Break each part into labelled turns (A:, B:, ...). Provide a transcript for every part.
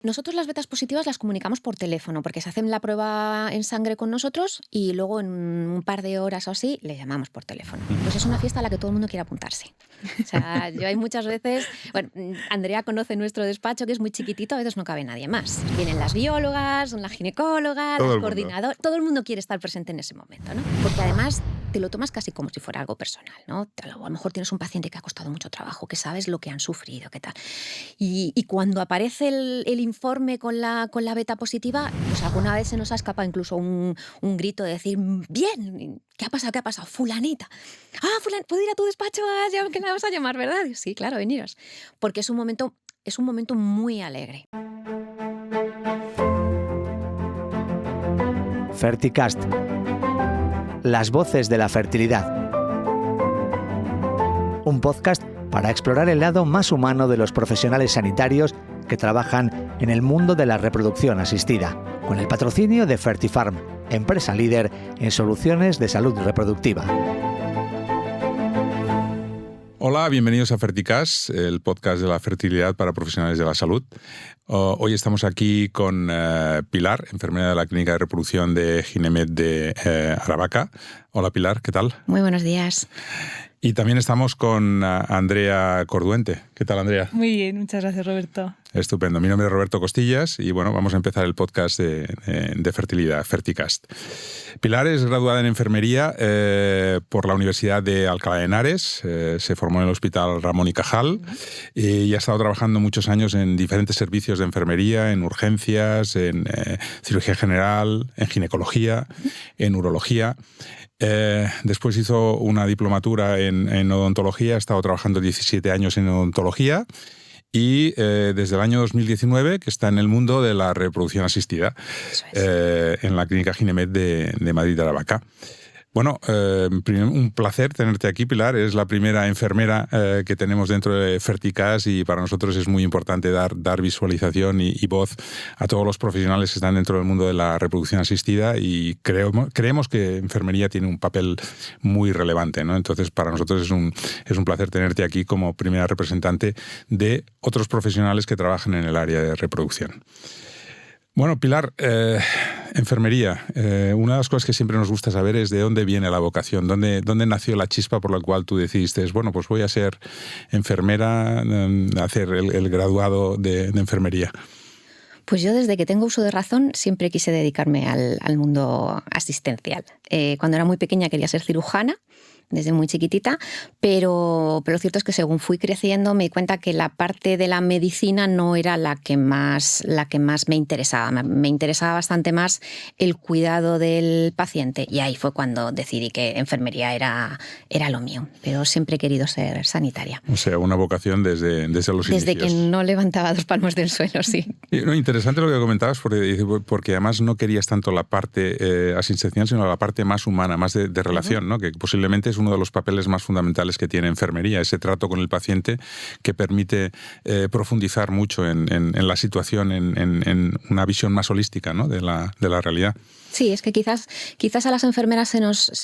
A: Nosotros las betas positivas las comunicamos por teléfono, porque se hacen la prueba en sangre con nosotros y luego en un par de horas o así le llamamos por teléfono. Pues es una fiesta a la que todo el mundo quiere apuntarse. O sea, yo hay muchas veces... Bueno, Andrea conoce nuestro despacho, que es muy chiquitito, a veces no cabe nadie más. Vienen las biólogas, la ginecóloga,
B: Todo
A: las
B: el mundo.
A: coordinadoras... Todo el mundo quiere estar presente en ese momento, ¿no? Porque además te lo tomas casi como si fuera algo personal, ¿no? A lo mejor tienes un paciente que ha costado mucho trabajo, que sabes lo que han sufrido, qué tal. Y cuando aparece el informe con la beta positiva, pues alguna vez se nos ha escapado incluso un grito de decir, bien, ¿qué ha pasado? ¿Qué ha pasado? Fulanita. ¿Puedo ir a tu despacho que la vas a llamar, verdad? Digo, sí, claro, veniros. Porque es un momento muy alegre.
C: Ferticast. Las voces de la fertilidad. Un podcast para explorar el lado más humano de los profesionales sanitarios que trabajan en el mundo de la reproducción asistida, con el patrocinio de Fertifarm, empresa líder en soluciones de salud reproductiva.
B: Hola, bienvenidos a Ferticast, el podcast de la fertilidad para profesionales de la salud. Hoy estamos aquí con Pilar, enfermera de la Clínica de Reproducción de Ginemed de Aravaca. Hola Pilar, ¿qué tal?
A: Muy buenos días.
B: Y también estamos con Andrea Corduente. ¿Qué tal, Andrea?
D: Muy bien, muchas gracias, Roberto.
B: Estupendo. Mi nombre es Roberto Costillas y bueno, vamos a empezar el podcast de fertilidad, Ferticast. Pilar es graduada en enfermería por la Universidad de Alcalá de Henares. Se formó en el Hospital Ramón y Cajal y ha estado trabajando muchos años en diferentes servicios de enfermería, en urgencias, en cirugía general, en ginecología, en urología. Después hizo una diplomatura en odontología, ha estado trabajando 17 años en odontología y desde el año 2019 que está en el mundo de la reproducción asistida en la Clínica Ginemed de Madrid de Aravaca. Bueno, un placer tenerte aquí, Pilar. Eres la primera enfermera que tenemos dentro de Ferticast y para nosotros es muy importante dar visualización y voz a todos los profesionales que están dentro del mundo de la reproducción asistida y creemos que enfermería tiene un papel muy relevante, ¿no? Entonces, para nosotros es un placer tenerte aquí como primera representante de otros profesionales que trabajan en el área de reproducción. Bueno, Pilar, enfermería. Una de las cosas que siempre nos gusta saber es de dónde viene la vocación, dónde nació la chispa por la cual tú decidiste, bueno, pues voy a ser enfermera, hacer el graduado de enfermería.
A: Pues yo desde que tengo uso de razón siempre quise dedicarme al mundo asistencial. Cuando era muy pequeña quería ser cirujana, desde muy chiquitita, pero lo cierto es que según fui creciendo me di cuenta que la parte de la medicina no era la que más me interesaba. Me interesaba bastante más el cuidado del paciente y ahí fue cuando decidí que enfermería era lo mío, pero siempre he querido ser sanitaria.
B: O sea, una vocación desde los inicios.
A: Desde que no levantaba 2 palmos del suelo, sí.
B: Interesante lo que comentabas porque además no querías tanto la parte asistencial, sino la parte más humana, más de relación, ¿no? Que posiblemente es uno de los papeles más fundamentales que tiene enfermería, ese trato con el paciente que permite profundizar mucho en la situación, en una visión más holística, ¿no? de la realidad.
A: Sí, es que quizás a las enfermeras se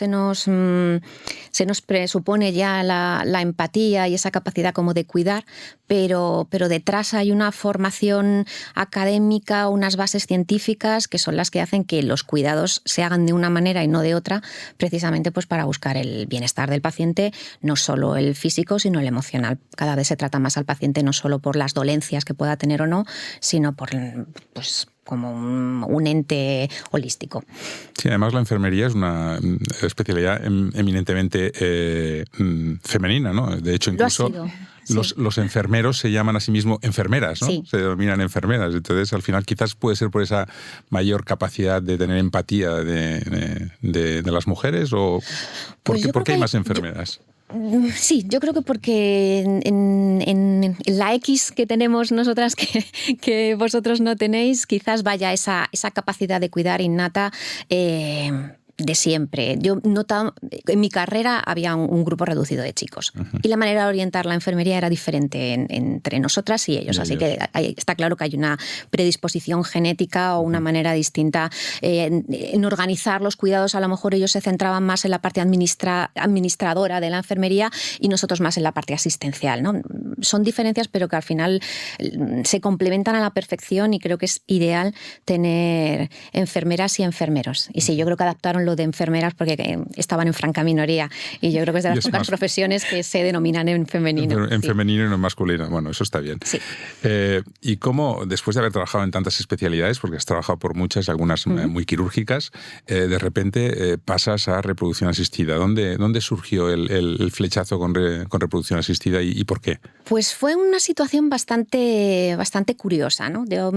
A: nos presupone ya la empatía y esa capacidad como de cuidar, pero detrás hay una formación académica, unas bases científicas que son las que hacen que los cuidados se hagan de una manera y no de otra, precisamente pues para buscar el bienestar del paciente, no solo el físico, sino el emocional. Cada vez se trata más al paciente no solo por las dolencias que pueda tener o no, sino por como un ente holístico.
B: Sí, además la enfermería es una especialidad eminentemente femenina, ¿no? De hecho, incluso los enfermeros se llaman a sí mismos enfermeras, ¿no?
A: Sí.
B: Se denominan enfermeras. Entonces, al final, quizás puede ser por esa mayor capacidad de tener empatía de las mujeres o ¿por qué hay más enfermeras?
A: Sí, yo creo que porque en la X que tenemos nosotras que vosotros no tenéis, quizás vaya esa capacidad de cuidar innata de siempre. Yo notaba, en mi carrera había un grupo reducido de chicos y la manera de orientar la enfermería era diferente entre nosotras y ellos. Así que está claro que hay una predisposición genética o una manera distinta en organizar los cuidados. A lo mejor ellos se centraban más en la parte administradora de la enfermería y nosotros más en la parte asistencial, ¿no? Son diferencias, pero que al final se complementan a la perfección y creo que es ideal tener enfermeras y enfermeros. Y sí, yo creo que adaptaron lo de enfermeras porque estaban en franca minoría y yo creo que es de las pocas profesiones que se denominan en femenino.
B: En femenino y no en masculino. Bueno, eso está bien.
A: Sí.
B: ¿Y cómo, después de haber trabajado en tantas especialidades, porque has trabajado por muchas, algunas muy quirúrgicas, de repente pasas a reproducción asistida? ¿Dónde surgió el flechazo con reproducción asistida y por qué?
A: Pues fue una situación bastante curiosa, ¿no? Yo,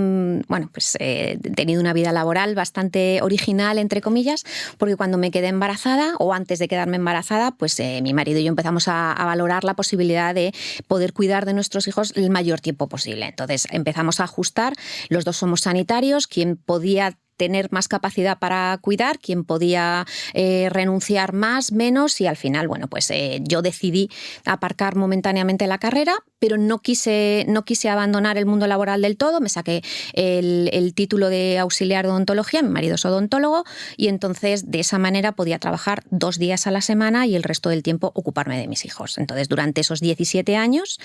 A: pues he tenido una vida laboral bastante original, entre comillas, porque cuando me quedé embarazada, o antes de quedarme embarazada, pues mi marido y yo empezamos a valorar la posibilidad de poder cuidar de nuestros hijos el mayor tiempo posible. Entonces empezamos a ajustar, los dos somos sanitarios, quien podía tener más capacidad para cuidar, quien podía renunciar más, menos, y al final, yo decidí aparcar momentáneamente la carrera, pero no quise abandonar el mundo laboral del todo. Me saqué el título de auxiliar de odontología, mi marido es odontólogo, y entonces de esa manera podía trabajar 2 días a la semana y el resto del tiempo ocuparme de mis hijos. Entonces durante esos 17 años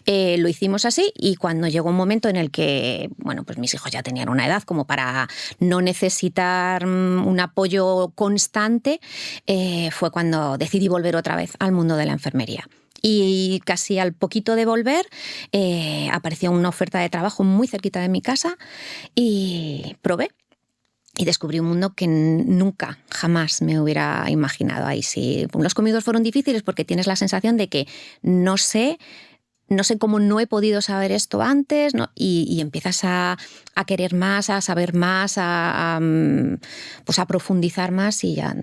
A: lo hicimos así, y cuando llegó un momento en el que pues mis hijos ya tenían una edad como para no necesitar un apoyo constante, fue cuando decidí volver otra vez al mundo de la enfermería. Y casi al poquito de volver apareció una oferta de trabajo muy cerquita de mi casa y probé. Y descubrí un mundo que nunca, jamás me hubiera imaginado. Ahí sí, los comienzos fueron difíciles porque tienes la sensación de que no sé cómo no he podido saber esto antes, ¿no? Y empiezas a querer más, a saber más, a profundizar más, y ya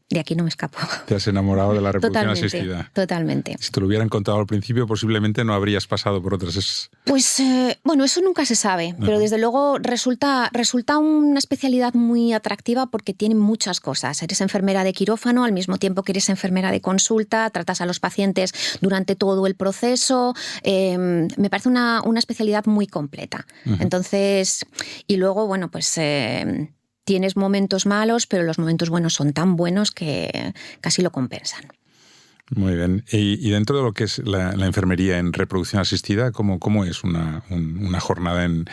A: de aquí no me escapo.
B: Te has enamorado de la reproducción asistida.
A: Totalmente.
B: Si te lo hubieran contado al principio, posiblemente no habrías pasado por otras.
A: Pues eso nunca se sabe, pero desde luego resulta una especialidad muy atractiva porque tiene muchas cosas. Eres enfermera de quirófano al mismo tiempo que eres enfermera de consulta, tratas a los pacientes durante todo el proceso. Me parece una especialidad muy completa. Entonces, y luego, tienes momentos malos, pero los momentos buenos son tan buenos que casi lo compensan.
B: Muy bien. Y dentro de lo que es la enfermería en reproducción asistida, ¿cómo es una jornada en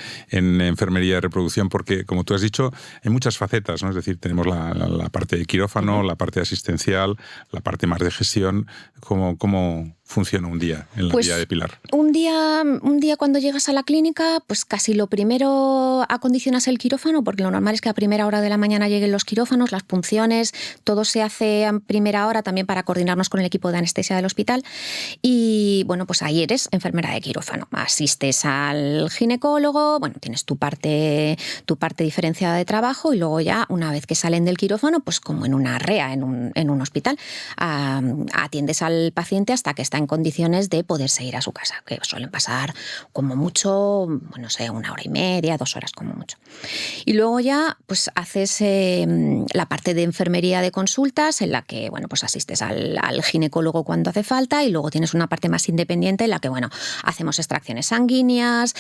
B: enfermería de reproducción? Porque, como tú has dicho, hay muchas facetas, ¿no? Es decir, tenemos la parte de quirófano, la parte asistencial, la parte más de gestión. ¿Cómo funciona un día en la vida de Pilar?
A: Un día cuando llegas a la clínica, pues casi lo primero acondicionas el quirófano, porque lo normal es que a primera hora de la mañana lleguen los quirófanos, las punciones, todo se hace a primera hora también para coordinarnos con el equipo de anestesia del hospital. Y pues ahí eres enfermera de quirófano. Asistes al ginecólogo, tienes tu parte diferenciada de trabajo, y luego ya, una vez que salen del quirófano, pues como en una REA, en un hospital, atiendes al paciente hasta que está en condiciones de poderse ir a su casa, que suelen pasar como mucho, 1 hora y media, 2 horas como mucho. Y luego ya pues haces la parte de enfermería de consultas, en la que asistes al ginecólogo cuando hace falta, y luego tienes una parte más independiente en la que hacemos extracciones sanguíneas,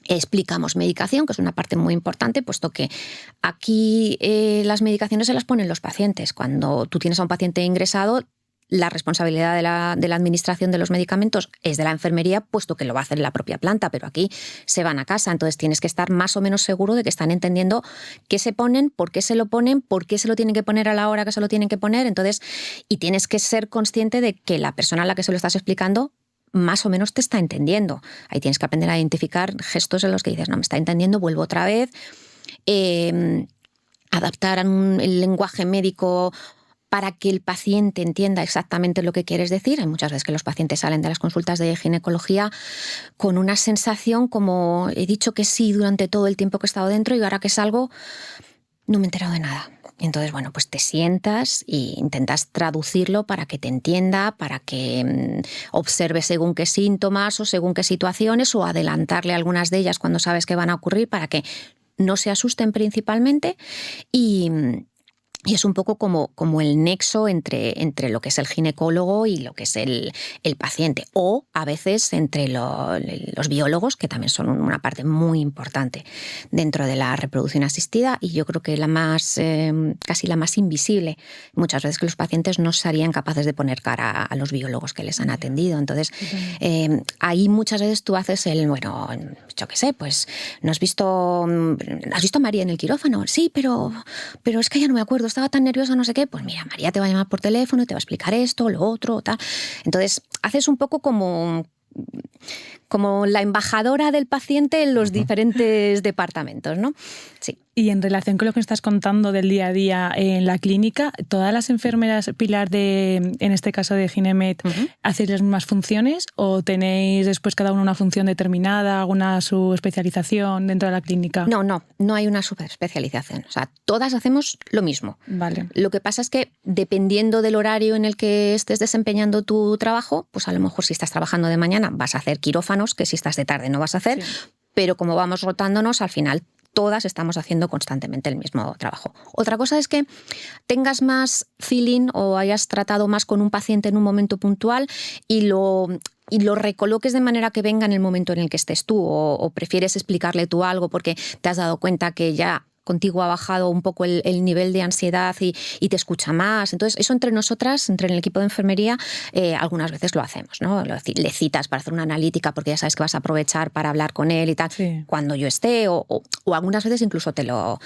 A: explicamos medicación, que es una parte muy importante, puesto que aquí las medicaciones se las ponen los pacientes. Cuando tú tienes a un paciente ingresado, la responsabilidad de la administración de los medicamentos es de la enfermería, puesto que lo va a hacer en la propia planta, pero aquí se van a casa. Entonces tienes que estar más o menos seguro de que están entendiendo qué se ponen, por qué se lo ponen, por qué se lo tienen que poner a la hora que se lo tienen que poner. Entonces, y tienes que ser consciente de que la persona a la que se lo estás explicando más o menos te está entendiendo. Ahí tienes que aprender a identificar gestos en los que dices, no, me está entendiendo, vuelvo otra vez. Adaptar el lenguaje médico para que el paciente entienda exactamente lo que quieres decir. Hay muchas veces que los pacientes salen de las consultas de ginecología con una sensación como, he dicho que sí durante todo el tiempo que he estado dentro y ahora que salgo no me he enterado de nada. Y entonces, pues te sientas e intentas traducirlo para que te entienda, para que observe según qué síntomas o según qué situaciones, o adelantarle algunas de ellas cuando sabes que van a ocurrir, para que no se asusten principalmente y es un poco como el nexo entre lo que es el ginecólogo y lo que es el paciente. O a veces entre los biólogos, que también son una parte muy importante dentro de la reproducción asistida, y yo creo que casi la más invisible. Muchas veces que los pacientes no serían capaces de poner cara a los biólogos que les han atendido. Entonces, ahí muchas veces tú haces yo qué sé, pues ¿has visto a María en el quirófano? Sí, pero es que ya no me acuerdo, estaba tan nerviosa, no sé qué. Pues mira, María te va a llamar por teléfono y te va a explicar esto, lo otro, tal. Entonces, haces un poco como la embajadora del paciente en los diferentes departamentos, ¿no? Sí.
D: Y en relación con lo que estás contando del día a día en la clínica, ¿todas las enfermeras, Pilar, en este caso de Ginemed, hacéis las mismas funciones o tenéis después cada una función determinada, alguna subespecialización dentro de la clínica?
A: No hay una subespecialización. O sea, todas hacemos lo mismo.
D: Vale.
A: Lo que pasa es que dependiendo del horario en el que estés desempeñando tu trabajo, pues a lo mejor si estás trabajando de mañana vas a hacer quirófanos, que si estás de tarde no vas a hacer, pero como vamos rotándonos, al final todas estamos haciendo constantemente el mismo trabajo. Otra cosa es que tengas más feeling o hayas tratado más con un paciente en un momento puntual y lo recoloques de manera que venga en el momento en el que estés tú, o prefieres explicarle tú algo porque te has dado cuenta que ya contigo ha bajado un poco el nivel de ansiedad y te escucha más. Entonces, eso entre nosotras, entre el equipo de enfermería, algunas veces lo hacemos, ¿no? Le citas para hacer una analítica porque ya sabes que vas a aprovechar para hablar con él y tal, cuando yo esté, o algunas veces incluso te lo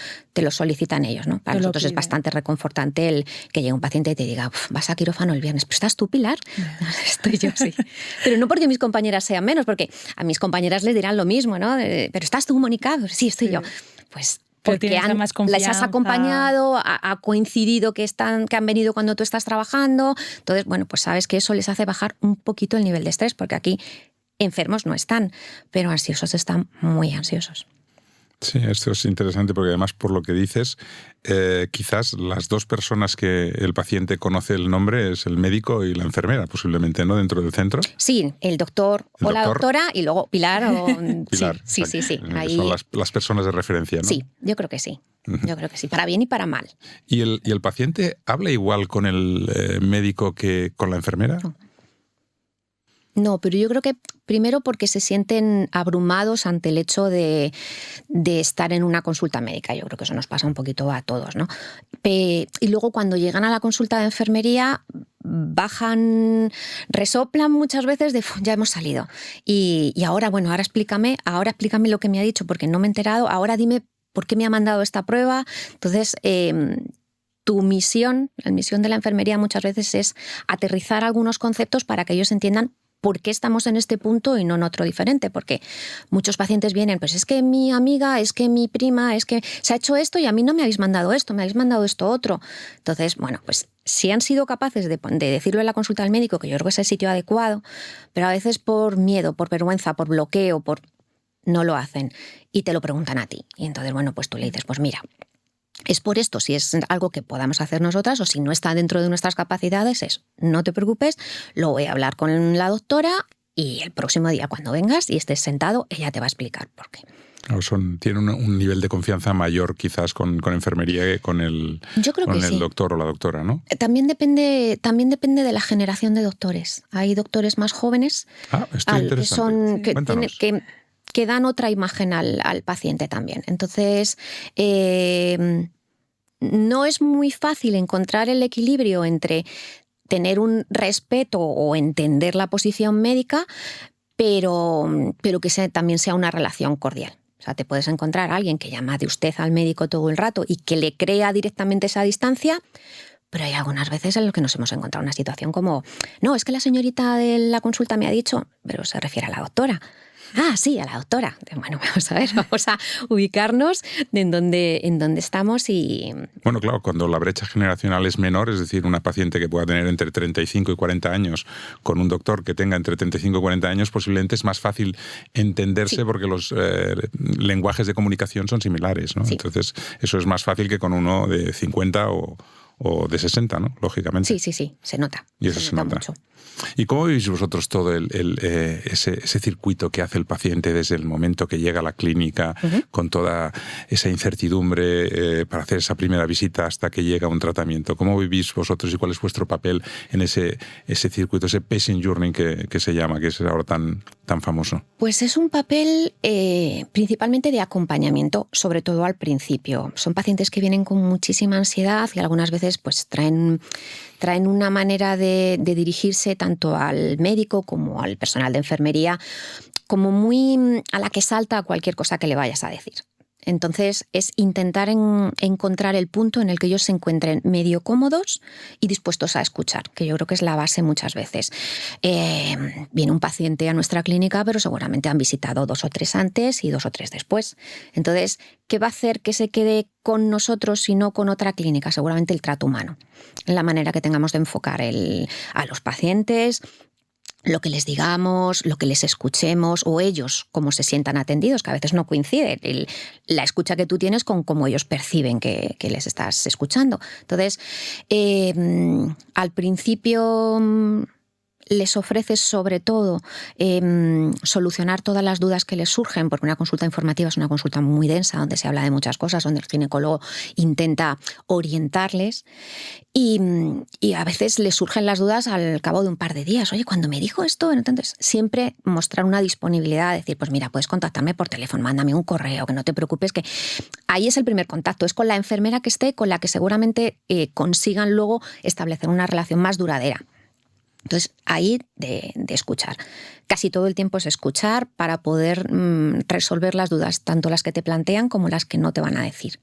A: solicitan ellos, ¿no? Para nosotros es bastante reconfortante el que llegue un paciente y te diga, vas a quirófano el viernes, ¿pero estás tú, Pilar? Estoy yo, sí. Pero no porque mis compañeras sean menos, porque a mis compañeras les dirán lo mismo, ¿no? Pero ¿estás tú, Mónica? Sí, estoy yo. Pues porque les has acompañado, ha coincidido que han venido cuando tú estás trabajando. Entonces, bueno, pues sabes que eso les hace bajar un poquito el nivel de estrés, porque aquí enfermos no están, pero ansiosos están muy ansiosos.
B: Sí, esto es interesante porque además por lo que dices, quizás las dos personas que el paciente conoce el nombre es el médico y la enfermera, posiblemente, ¿no? Dentro del centro.
A: Sí, el doctor o la doctora y luego Pilar.
B: Pilar,
A: sí.
B: Ahí son las personas de referencia, ¿no?
A: Sí, yo creo que sí. Yo creo que sí, para bien y para mal.
B: ¿Y el paciente habla igual con el médico que con la enfermera?
A: No, pero yo creo que primero porque se sienten abrumados ante el hecho de estar en una consulta médica. Yo creo que eso nos pasa un poquito a todos, ¿no? Y luego cuando llegan a la consulta de enfermería bajan, resoplan muchas veces de ya hemos salido. Y ahora explícame lo que me ha dicho porque no me he enterado, ahora dime por qué me ha mandado esta prueba. Entonces, tu misión, la misión de la enfermería muchas veces es aterrizar algunos conceptos para que ellos entiendan por qué estamos en este punto y no en otro diferente, porque muchos pacientes vienen, pues es que mi amiga, es que mi prima, es que se ha hecho esto y a mí no me habéis mandado esto, me habéis mandado esto otro. Entonces, bueno, pues si han sido capaces de decirlo en la consulta al médico, que yo creo que es el sitio adecuado, pero a veces por miedo, por vergüenza, por bloqueo, no lo hacen y te lo preguntan a ti. Y entonces, bueno, pues tú le dices, pues mira, es por esto, si es algo que podamos hacer nosotras o si no está dentro de nuestras capacidades, no te preocupes, lo voy a hablar con la doctora y el próximo día cuando vengas y estés sentado, ella te va a explicar por qué.
B: Claro, tienen un nivel de confianza mayor quizás con enfermería que con el doctor o la doctora, ¿no?
A: También depende de la generación de doctores. Hay doctores más jóvenes que dan otra imagen al paciente también. Entonces, no es muy fácil encontrar el equilibrio entre tener un respeto o entender la posición médica, pero que también sea una relación cordial. O sea, te puedes encontrar a alguien que llama de usted al médico todo el rato y que le crea directamente esa distancia, pero hay algunas veces en las que nos hemos encontrado una situación como, no, es que la señorita de la consulta me ha dicho, pero se refiere a la doctora. Ah, sí, a la doctora. Bueno, vamos a ubicarnos en donde estamos y...
B: Bueno, claro, cuando la brecha generacional es menor, es decir, una paciente que pueda tener entre 35 y 40 años con un doctor que tenga entre 35 y 40 años, posiblemente es más fácil entenderse porque los lenguajes de comunicación son similares, ¿no? Sí. Entonces, eso es más fácil que con uno de 50 o o de 60, ¿no? Lógicamente.
A: Sí, se nota.
B: Y eso se nota
A: mucho.
B: ¿Y cómo veis vosotros todo ese circuito que hace el paciente desde el momento que llega a la clínica, con toda esa incertidumbre para hacer esa primera visita hasta que llega un tratamiento? ¿Cómo vivís vosotros y cuál es vuestro papel en ese circuito, ese patient journey que se llama, que es ahora tan famoso?
A: Pues es un papel principalmente de acompañamiento, sobre todo al principio. Son pacientes que vienen con muchísima ansiedad y algunas veces pues traen una manera de dirigirse tanto al médico como al personal de enfermería, como muy a la que salta a cualquier cosa que le vayas a decir. Entonces es intentar encontrar el punto en el que ellos se encuentren medio cómodos y dispuestos a escuchar, que yo creo que es la base muchas veces. Viene un paciente a nuestra clínica, pero seguramente han visitado 2 o 3 antes y 2 o 3 después. Entonces, ¿qué va a hacer que se quede con nosotros y no con otra clínica? Seguramente el trato humano, la manera que tengamos de enfocar a los pacientes, lo que les digamos, lo que les escuchemos o ellos cómo se sientan atendidos, que a veces no coincide la escucha que tú tienes con cómo ellos perciben que les estás escuchando. Entonces, al principio les ofreces sobre todo solucionar todas las dudas que les surgen, porque una consulta informativa es una consulta muy densa, donde se habla de muchas cosas, donde el ginecólogo intenta orientarles y a veces les surgen las dudas al cabo de un par de días. Oye, cuando me dijo esto, entonces siempre mostrar una disponibilidad, decir, pues mira, puedes contactarme por teléfono, mándame un correo, que no te preocupes, que ahí es el primer contacto, es con la enfermera que esté, con la que seguramente consigan luego establecer una relación más duradera. Entonces, ahí de escuchar. Casi todo el tiempo es escuchar para poder resolver las dudas, tanto las que te plantean como las que no te van a decir.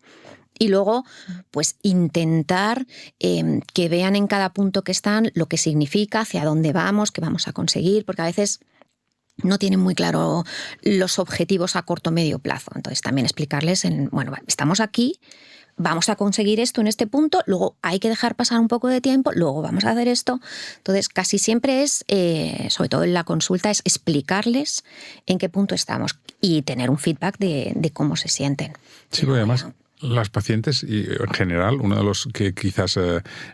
A: Y luego, pues intentar que vean en cada punto que están lo que significa, hacia dónde vamos, qué vamos a conseguir, porque a veces no tienen muy claro los objetivos a corto o medio plazo. Entonces, también explicarles, bueno, estamos aquí, vamos a conseguir esto en este punto, luego hay que dejar pasar un poco de tiempo, luego vamos a hacer esto. Entonces, casi siempre es, sobre todo en la consulta, es explicarles en qué punto estamos y tener un feedback de cómo se sienten.
B: Sí, porque además las pacientes y en general, uno de los que quizás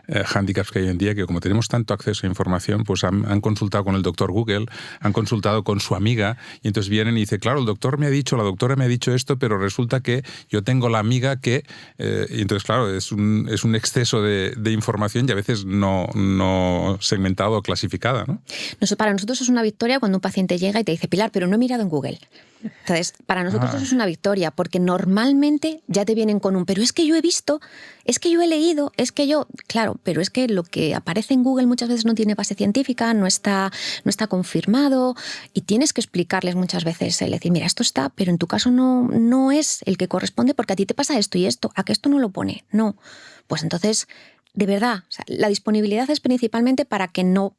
B: hándicaps que hay hoy en día, que como tenemos tanto acceso a información, pues han consultado con el doctor Google, han consultado con su amiga y entonces vienen y dicen, claro, el doctor me ha dicho, la doctora me ha dicho esto, pero resulta que yo tengo la amiga que... y entonces, claro, es un exceso de información y a veces no segmentada o clasificada, ¿no?
A: Para nosotros es una victoria cuando un paciente llega y te dice, Pilar, pero no he mirado en Google. Entonces, para nosotros eso es una victoria, porque normalmente ya te vienen con pero es que yo he visto, es que yo he leído, es que yo... Claro, pero es que lo que aparece en Google muchas veces no tiene base científica, no está confirmado y tienes que explicarles muchas veces, decir, mira, esto está, pero en tu caso no es el que corresponde porque a ti te pasa esto y esto, a que esto no lo pone. No. Pues entonces, de verdad, o sea, la disponibilidad es principalmente para que no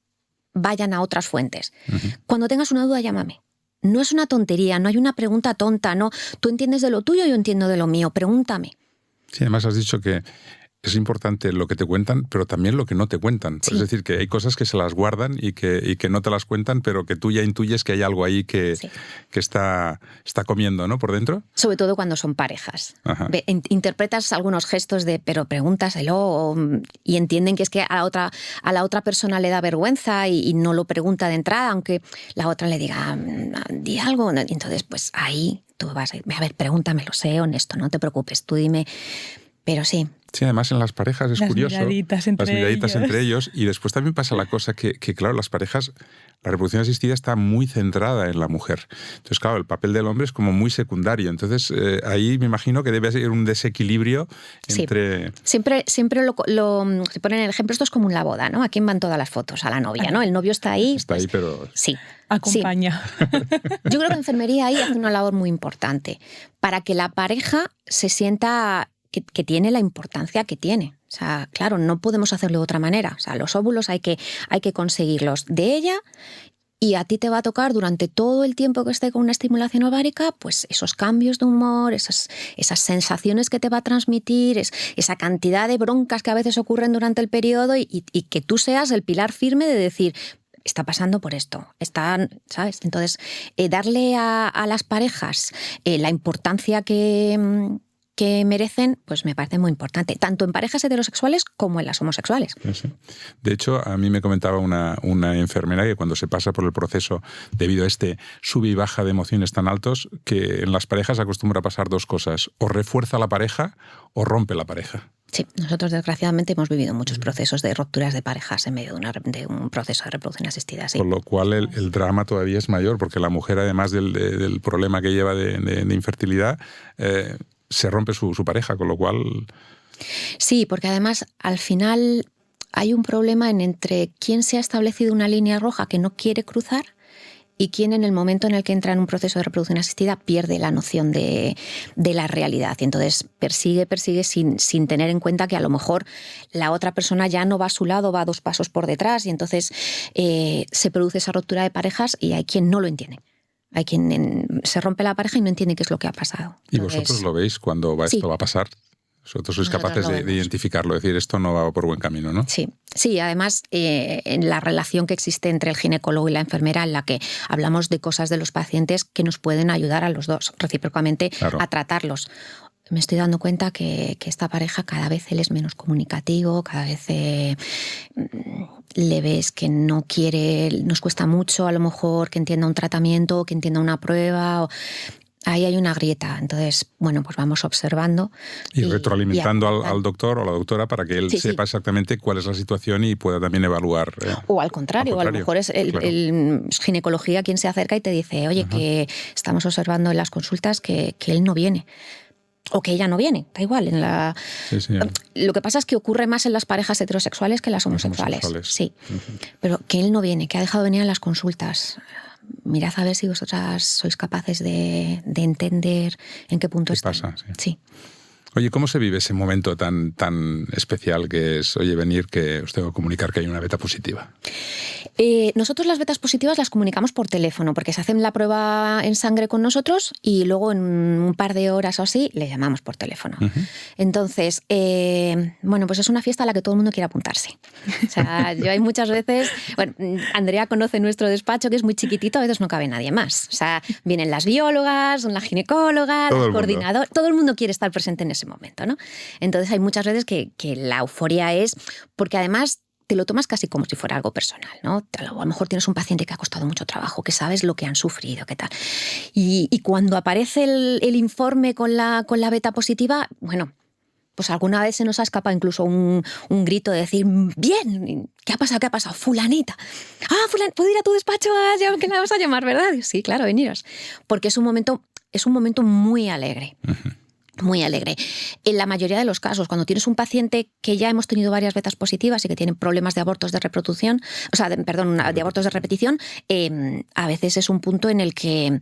A: vayan a otras fuentes. Uh-huh. Cuando tengas una duda, llámame. No es una tontería, no hay una pregunta tonta, no. Tú entiendes de lo tuyo, yo entiendo de lo mío, pregúntame.
B: Sí, además has dicho que es importante lo que te cuentan, pero también lo que no te cuentan. Sí. Es decir, que hay cosas que se las guardan y que no te las cuentan, pero que tú ya intuyes que hay algo ahí que está comiendo, ¿no? Por dentro.
A: Sobre todo cuando son parejas. Interpretas algunos gestos pero pregúntaselo y entienden que es que a la otra persona le da vergüenza y no lo pregunta de entrada, aunque la otra le diga, di algo. Entonces, pues ahí tú vas a ver, pregúntamelo, sé honesto, no te preocupes, tú dime. Pero sí.
B: Sí, además en las parejas es curioso.
D: Las miraditas
B: entre ellos. Y después también pasa la cosa que, claro, las parejas, la reproducción asistida está muy centrada en la mujer. Entonces, claro, el papel del hombre es como muy secundario. Entonces, ahí me imagino que debe ser un desequilibrio entre...
A: Sí. Siempre se ponen el ejemplo, esto es como en la boda, ¿no? ¿A quién van todas las fotos? A la novia, ¿no? El novio está ahí.
B: Está ahí, pero...
A: Sí.
D: Acompaña.
A: Sí. Yo creo que la enfermería ahí hace una labor muy importante para que la pareja se sienta... Que tiene la importancia que tiene. O sea, claro, no podemos hacerlo de otra manera. O sea, los óvulos hay que conseguirlos de ella y a ti te va a tocar durante todo el tiempo que esté con una estimulación ovárica, pues esos cambios de humor, esas sensaciones que te va a transmitir, esa cantidad de broncas que a veces ocurren durante el periodo y que tú seas el pilar firme de decir... está pasando por esto, ¿sabes? Entonces, darle a las parejas la importancia que que merecen, pues me parece muy importante, tanto en parejas heterosexuales como en las homosexuales.
B: Sí. De hecho, a mí me comentaba una enfermera que cuando se pasa por el proceso, debido a este sube y baja de emociones tan altos, que en las parejas acostumbra a pasar dos cosas: o refuerza la pareja o rompe la pareja.
A: Sí, nosotros desgraciadamente hemos vivido muchos procesos de rupturas de parejas en medio de un proceso de reproducción asistida. Sí.
B: Con lo cual el drama todavía es mayor, porque la mujer, además del problema que lleva de infertilidad, se rompe su pareja, con lo cual...
A: Sí, porque además al final hay un problema entre quién se ha establecido una línea roja que no quiere cruzar y quién en el momento en el que entra en un proceso de reproducción asistida pierde la noción de la realidad. Y entonces persigue sin tener en cuenta que a lo mejor la otra persona ya no va a su lado, va 2 pasos por detrás, y entonces se produce esa ruptura de parejas y hay quien no lo entiende. Hay quien se rompe la pareja y no entiende qué es lo que ha pasado.
B: ¿Y
A: entonces,
B: vosotros lo veis cuando esto va a pasar? Vosotros sois capaces de identificarlo, decir, esto no va por buen camino, ¿no?
A: Sí, además en la relación que existe entre el ginecólogo y la enfermera, en la que hablamos de cosas de los pacientes que nos pueden ayudar a los dos recíprocamente a tratarlos. Me estoy dando cuenta que esta pareja cada vez él es menos comunicativo, cada vez le ves que no quiere, nos cuesta mucho a lo mejor que entienda un tratamiento, que entienda una prueba. Ahí hay una grieta, entonces, bueno, pues vamos observando.
B: Y retroalimentando al doctor o la doctora para que él sepa exactamente cuál es la situación y pueda también evaluar.
A: O al contrario, a lo mejor es el ginecología quien se acerca y te dice, oye, que estamos observando en las consultas que él no viene. O que ella no viene, da igual. Lo que pasa es que ocurre más en las parejas heterosexuales que en las homosexuales. Sí, pero que él no viene, que ha dejado de venir a las consultas. Mirad a ver si vosotras sois capaces de entender en qué punto está.
B: ¿Qué pasa?
A: Sí.
B: Oye, ¿cómo se vive ese momento tan especial que es, oye, venir, que os tengo que comunicar que hay una beta positiva?
A: Nosotros las betas positivas las comunicamos por teléfono, porque se hacen la prueba en sangre con nosotros y luego en un par de horas o así le llamamos por teléfono. Entonces, bueno, pues es una fiesta a la que todo el mundo quiere apuntarse. O sea, yo hay muchas veces... Bueno, Andrea conoce nuestro despacho, que es muy chiquitito, a veces no cabe nadie más. O sea, vienen las biólogas, la ginecóloga, el coordinador, todo el mundo quiere estar presente en ese momento, ¿no? Entonces hay muchas veces que la euforia es... Porque además te lo tomas casi como si fuera algo personal, ¿no? A lo mejor tienes un paciente que ha costado mucho trabajo, que sabes lo que han sufrido, qué tal. Y cuando aparece el informe con la beta positiva, bueno, pues alguna vez se nos ha escapado incluso un grito de decir, bien, ¿qué ha pasado? ¿Qué ha pasado? Fulanita. Fulanita, ¿puedo ir a tu despacho? Que la vas a llamar, ¿verdad? Sí, claro, veniros. Porque es un momento muy alegre. Muy alegre. En la mayoría de los casos, cuando tienes un paciente que ya hemos tenido varias betas positivas y que tienen problemas de abortos de reproducción, de abortos de repetición, a veces es un punto en el que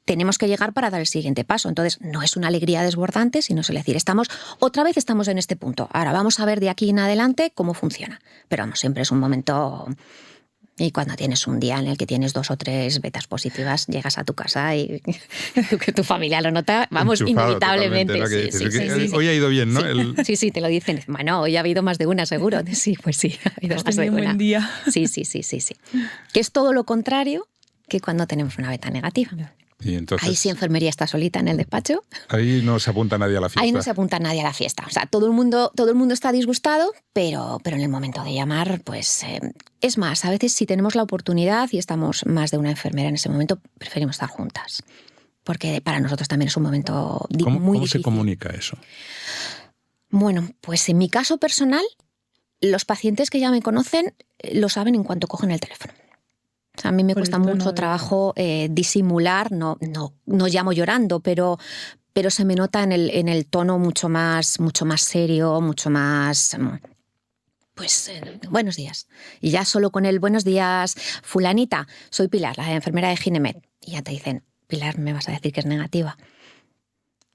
A: tenemos que llegar para dar el siguiente paso. Entonces, no es una alegría desbordante, sino es decir, otra vez estamos en este punto. Ahora vamos a ver de aquí en adelante cómo funciona. Pero vamos, siempre es un momento... Y cuando tienes un día en el que tienes 2 o 3 betas positivas, llegas a tu casa y que tu familia lo nota, vamos, enchufado, inevitablemente.
B: Sí. Hoy ha ido bien, ¿no?
A: Sí, te lo dicen. Bueno, hoy ha habido más de una, seguro. Sí, pues sí, ha habido más de una.
D: Un buen día.
A: Sí. Que es todo lo contrario que cuando tenemos una beta negativa.
B: Y entonces,
A: ahí sí enfermería está solita en el despacho.
B: Ahí no se apunta nadie a la fiesta.
A: Ahí no se apunta nadie a la fiesta. O sea, todo el mundo está disgustado, pero en el momento de llamar, pues... es más, a veces si tenemos la oportunidad y estamos más de una enfermera en ese momento, preferimos estar juntas. Porque para nosotros también es un momento muy difícil.
B: ¿Cómo se comunica eso?
A: Bueno, pues en mi caso personal, los pacientes que ya me conocen lo saben en cuanto cogen el teléfono. O sea, a mí me cuesta mucho trabajo disimular, no llamo llorando, pero se me nota en el tono mucho más serio, mucho más... Pues buenos días. Y ya solo con el buenos días, fulanita, soy Pilar, la enfermera de Ginemed. Y ya te dicen, Pilar, me vas a decir que es negativa.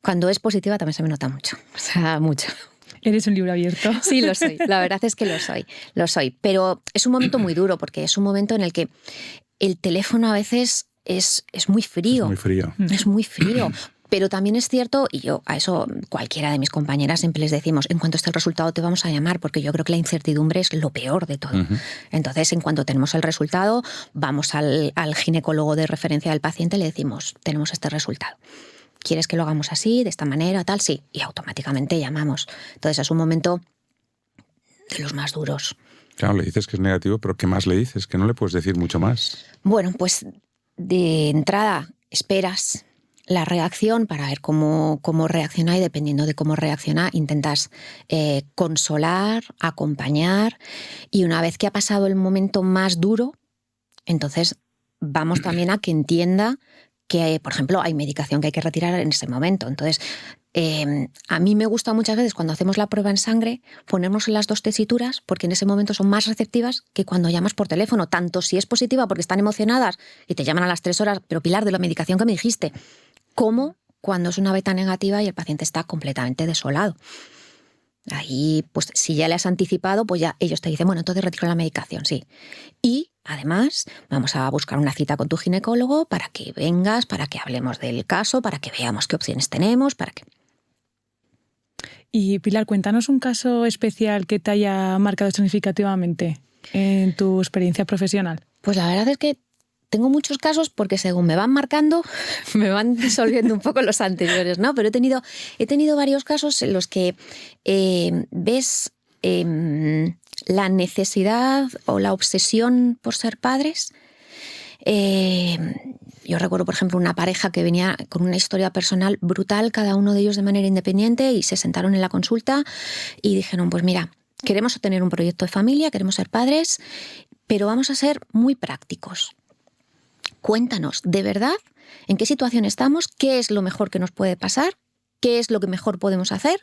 A: Cuando es positiva también se me nota mucho, o sea, mucho.
D: Eres un libro abierto.
A: Sí, lo soy. La verdad es que lo soy. Pero es un momento muy duro porque es un momento en el que el teléfono a veces es muy frío. Es muy frío. Pero también es cierto, y yo a eso cualquiera de mis compañeras siempre les decimos, en cuanto esté el resultado te vamos a llamar, porque yo creo que la incertidumbre es lo peor de todo. Entonces, en cuanto tenemos el resultado, vamos al ginecólogo de referencia del paciente y le decimos, tenemos este resultado. ¿quieres que lo hagamos así, de esta manera, tal? Sí, y automáticamente llamamos. Entonces es un momento de los más duros.
B: Claro, le dices que es negativo, pero ¿qué más le dices? Que no le puedes decir mucho más.
A: Bueno, pues de entrada esperas la reacción para ver cómo reacciona, y dependiendo de cómo reacciona intentas consolar, acompañar, y una vez que ha pasado el momento más duro, entonces vamos también a que entienda que, por ejemplo, hay medicación que hay que retirar en ese momento. Entonces, a mí me gusta muchas veces cuando hacemos la prueba en sangre ponernos en las dos tesituras, porque en ese momento son más receptivas que cuando llamas por teléfono, tanto si es positiva porque están emocionadas y te llaman a las 3 horas, pero Pilar, de la medicación que me dijiste, como cuando es una beta negativa y el paciente está completamente desolado. Ahí, pues si ya le has anticipado, pues ya ellos te dicen, bueno, entonces retiro la medicación, sí. Y además vamos a buscar una cita con tu ginecólogo para que vengas, para que hablemos del caso, para que veamos qué opciones tenemos, para que...
D: Y Pilar, cuéntanos un caso especial que te haya marcado significativamente en tu experiencia profesional.
A: Pues la verdad es que tengo muchos casos porque según me van marcando, me van disolviendo un poco los anteriores, ¿no? Pero he tenido varios casos en los que ves la necesidad o la obsesión por ser padres. Yo recuerdo, por ejemplo, una pareja que venía con una historia personal brutal, cada uno de ellos de manera independiente, y se sentaron en la consulta y dijeron, pues mira, queremos tener un proyecto de familia, queremos ser padres, pero vamos a ser muy prácticos. Cuéntanos, de verdad, en qué situación estamos, qué es lo mejor que nos puede pasar, qué es lo que mejor podemos hacer.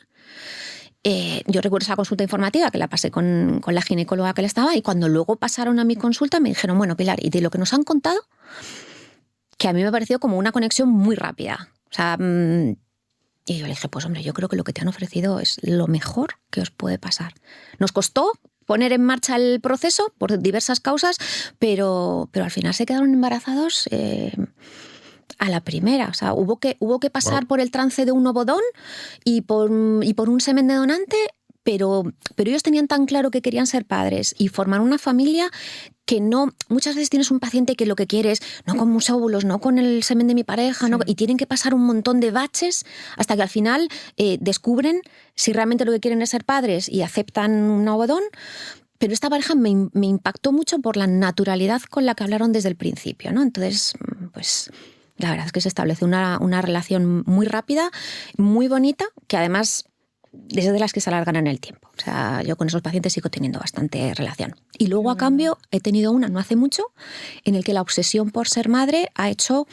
A: Yo recuerdo esa consulta informativa que la pasé con la ginecóloga que le estaba, y cuando luego pasaron a mi consulta me dijeron, bueno, Pilar, y de lo que nos han contado, que a mí me pareció como una conexión muy rápida. O sea, y yo le dije, pues hombre, yo creo que lo que te han ofrecido es lo mejor que os puede pasar. Nos costó poner en marcha el proceso por diversas causas, pero al final se quedaron embarazados a la primera. O sea, hubo que pasar por el trance de un ovodón y por un semen de donante, pero ellos tenían tan claro que querían ser padres y formar una familia que no... Muchas veces tienes un paciente que lo que quiere es no con mis óvulos, no con el semen de mi pareja, sí. No, y tienen que pasar un montón de baches hasta que al final descubren si realmente lo que quieren es ser padres y aceptan un ovodón. Pero esta pareja me impactó mucho por la naturalidad con la que hablaron desde el principio, ¿no? Entonces, pues la verdad es que se establece una relación muy rápida, muy bonita, que además es de las que se alargan en el tiempo. O sea, yo con esos pacientes sigo teniendo bastante relación. Y luego, a cambio, he tenido una no hace mucho en el que la obsesión por ser madre ha hecho